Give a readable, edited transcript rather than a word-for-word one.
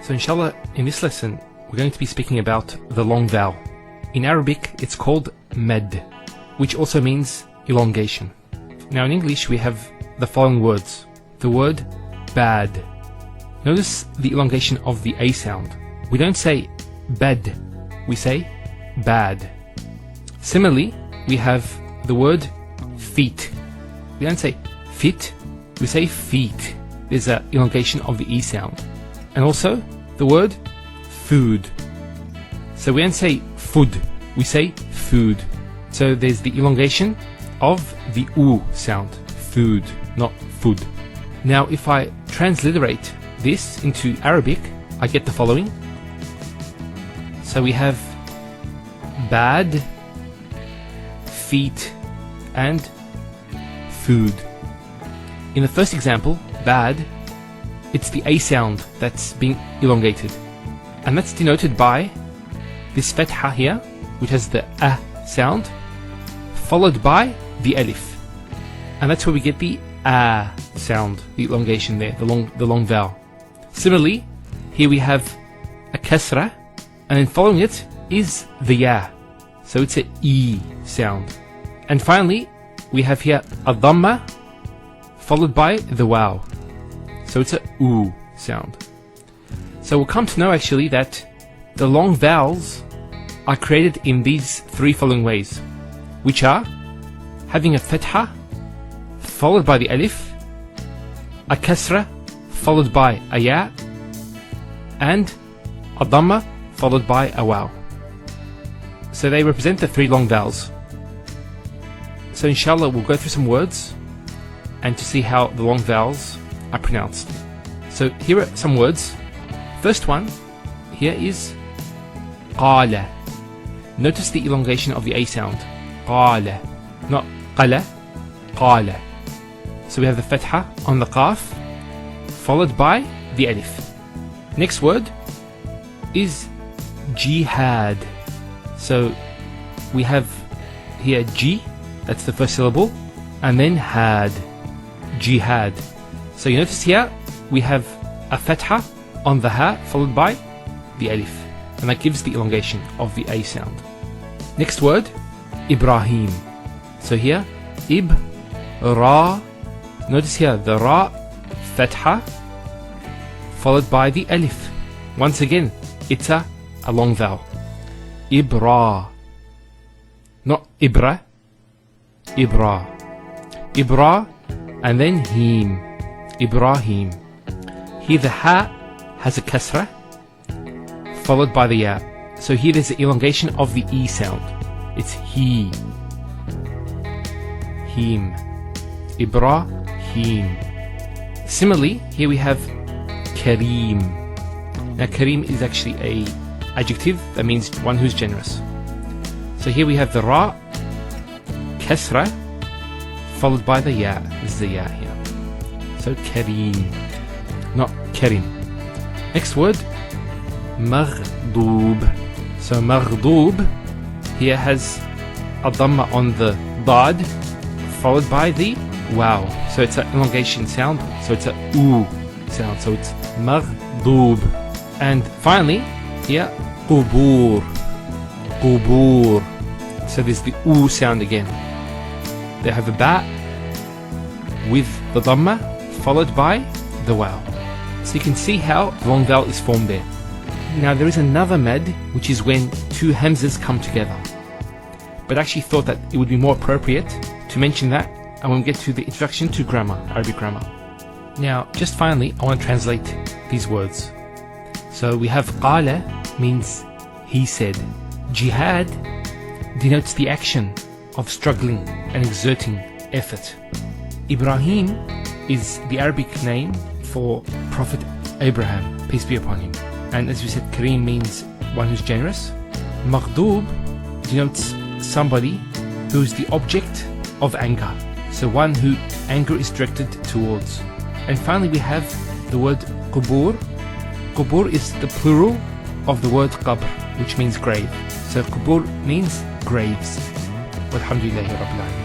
So inshallah, in this lesson, we're going to be speaking about the long vowel. In Arabic, it's called med, which also means elongation. Now in English, we have the following words. The word bad. Notice the elongation of the A sound. We don't say bed, we say bad. Similarly, we have the word feet. We don't say fit, we say feet. There's an elongation of the E sound. And also, the word food. So we don't say food, we say food. So there's the elongation of the U sound, food, not food. Now if I transliterate this into Arabic, I get the following. So we have bad, feet, and food. In the first example, bad, it's the A sound that's being elongated. And that's denoted by this fatha here, which has the A sound, followed by the alif. And that's where we get the A sound, the elongation there, the long vowel. Similarly, here we have a kasra, and then following it is the ya. So it's a E sound. And finally, we have here a dhamma, followed by the waw. So it's a U sound. So we'll come to know actually that the long vowels are created in these three following ways, which are having a fatha, followed by the alif, a kasra, followed by a ya, and a dhamma, followed by a waw. So they represent the three long vowels. So inshallah we'll go through some words and to see how the long vowels are pronounced. So here are some words. First one here is qala. Notice the elongation of the A sound. Qala, not qala, qala. So we have the fatha on the qaf, followed by the alif. Next word is jihad. So we have here G, that's the first syllable, and then had, jihad. So you notice here we have a fatha on the ha, followed by the alif, and that gives the elongation of the A sound. Next word, Ibrahim. So here, ra. Notice here the ra, fatha, followed by the alif. Once again, it's a long vowel. Ibra, not ibra, ibra. Ibra, and then him, Ibrahim. Here the ha has a kasra, followed by the ya. So here there's the elongation of the E sound. It's he, him, Ibrahim. Similarly, here we have Kareem. Now Kareem is actually a adjective that means one who's generous. So here we have the ra, kasra, followed by the ya. This is the ya here. So Kareem, not Karim. Next word, maghdoob. So maghdoob here has a dhamma on the dad, followed by the waw. So it's an elongation sound, so it's a u sound, so it's maghdoob. And finally, here, qubur, qubur. So there's the u sound again. They have a ba with the dhamma, followed by the waw. So you can see how the long vowel is formed there. Now there is another mad, which is when two hamzas come together. But I actually thought that it would be more appropriate to mention that and when we get to the introduction to grammar, Arabic grammar. Now, just finally, I want to translate these words. So we have qala means he said. Jihad denotes the action of struggling and exerting effort. Ibrahim is the Arabic name for Prophet Abraham, peace be upon him. And as we said, Kareem means one who's generous. Maghdoob denotes somebody who's the object of anger. So one who anger is directed towards. And finally we have the word qubur. Qubur is the plural of the word qabr, which means grave. So qubur means graves. Walhamdulillahi Rabbil Alamin.